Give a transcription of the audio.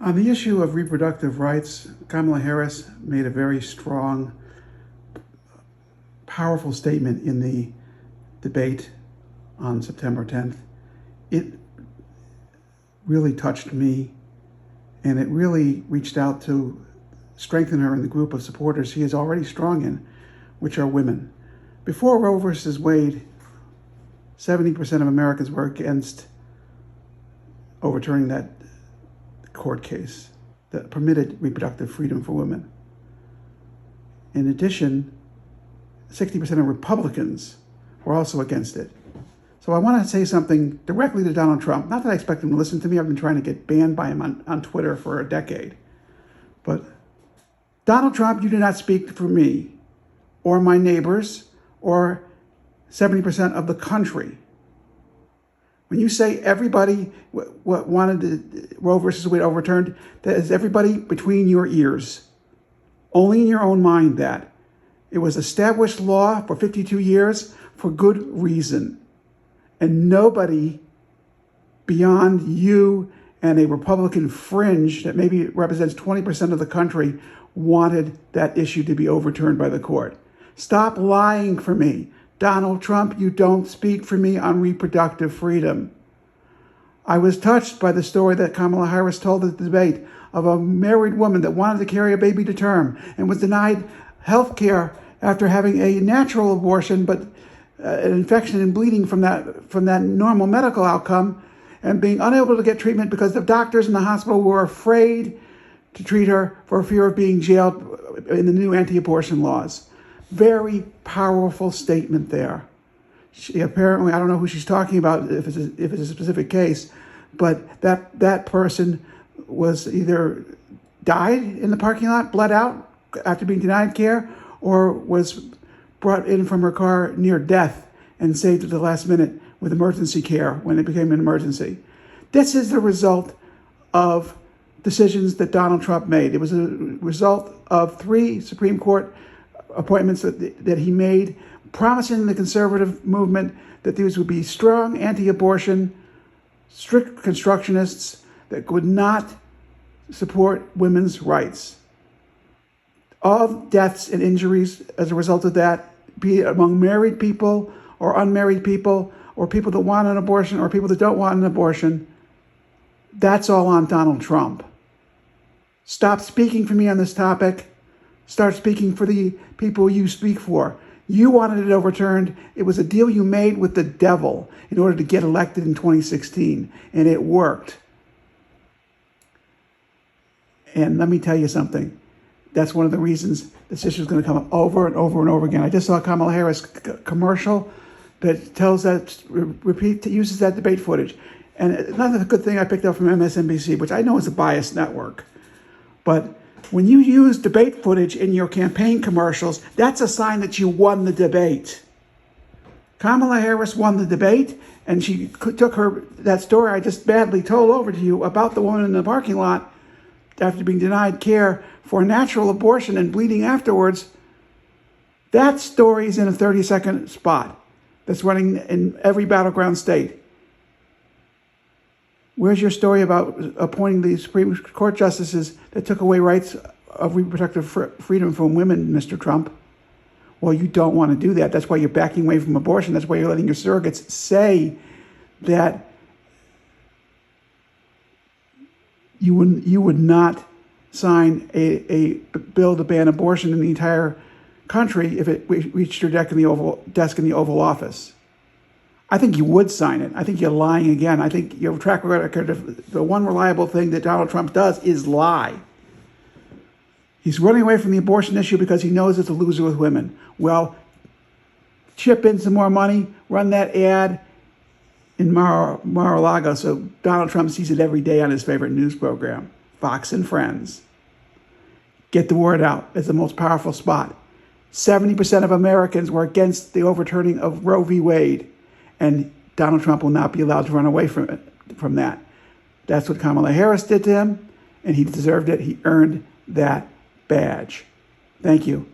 On the issue of reproductive rights, Kamala Harris made a very strong, powerful statement in the debate on September 10th. It really touched me, and it really reached out to strengthen her in the group of supporters she is already strong in, which are women. Before Roe versus Wade, 70% of Americans were against overturning that court case that permitted reproductive freedom for women. In addition, 60% of Republicans were also against it. So I want to say something directly to Donald Trump. Not that I expect him to listen to me. I've been trying to get banned by him on Twitter for a decade. But Donald Trump, you do not speak for me or my neighbors or 70% of the country. When you say everybody wanted Roe versus Wade overturned, that is everybody between your ears. Only in your own mind that. It was established law for 52 years for good reason. And nobody beyond you and a Republican fringe that maybe represents 20% of the country wanted that issue to be overturned by the court. Stop lying for me. Donald Trump, you don't speak for me on reproductive freedom. I was touched by the story that Kamala Harris told at the debate of a married woman that wanted to carry a baby to term and was denied health care after having a natural abortion, but an infection and bleeding from that normal medical outcome, and being unable to get treatment because the doctors in the hospital were afraid to treat her for fear of being jailed in the new anti-abortion laws. Very powerful statement there. She apparently, I don't know who she's talking about, if it's a specific case, but that person was either died in the parking lot, bled out after being denied care, or was brought in from her car near death and saved at the last minute with emergency care when it became an emergency. This is the result of decisions that Donald Trump made. It was a result of 3 Supreme Court appointments that he made, promising the conservative movement that these would be strong anti-abortion, strict constructionists that would not support women's rights. All deaths and injuries as a result of that, be it among married people or unmarried people or people that want an abortion or people that don't want an abortion, that's all on Donald Trump. Stop speaking for me on this topic. Start speaking for the people you speak for. You wanted it overturned. It was a deal you made with the devil in order to get elected in 2016, and it worked. And let me tell you something. That's one of the reasons this issue is going to come up over and over and over again. I just saw a Kamala Harris commercial that uses that debate footage. And another good thing I picked up from MSNBC, which I know is a biased network, but when you use debate footage in your campaign commercials, that's a sign that you won the debate. Kamala Harris won the debate, and she took that story I just badly told over to you about the woman in the parking lot after being denied care for a natural abortion and bleeding afterwards. That story is in a 30-second spot that's running in every battleground state. Where's your story about appointing the Supreme Court justices that took away rights of reproductive freedom from women, Mr. Trump? Well, you don't want to do that. That's why you're backing away from abortion. That's why you're letting your surrogates say that you would not sign a bill to ban abortion in the entire country if it reached your desk in the Oval Office. I think you would sign it. I think you're lying again. I think your track record of the one reliable thing that Donald Trump does is lie. He's running away from the abortion issue because he knows it's a loser with women. Well, chip in some more money, run that ad in Mar-a-Lago so Donald Trump sees it every day on his favorite news program, Fox and Friends. Get the word out. It's the most powerful spot. 70% of Americans were against the overturning of Roe v. Wade. And Donald Trump will not be allowed to run away from that. That's what Kamala Harris did to him, and he deserved it. He earned that badge. Thank you.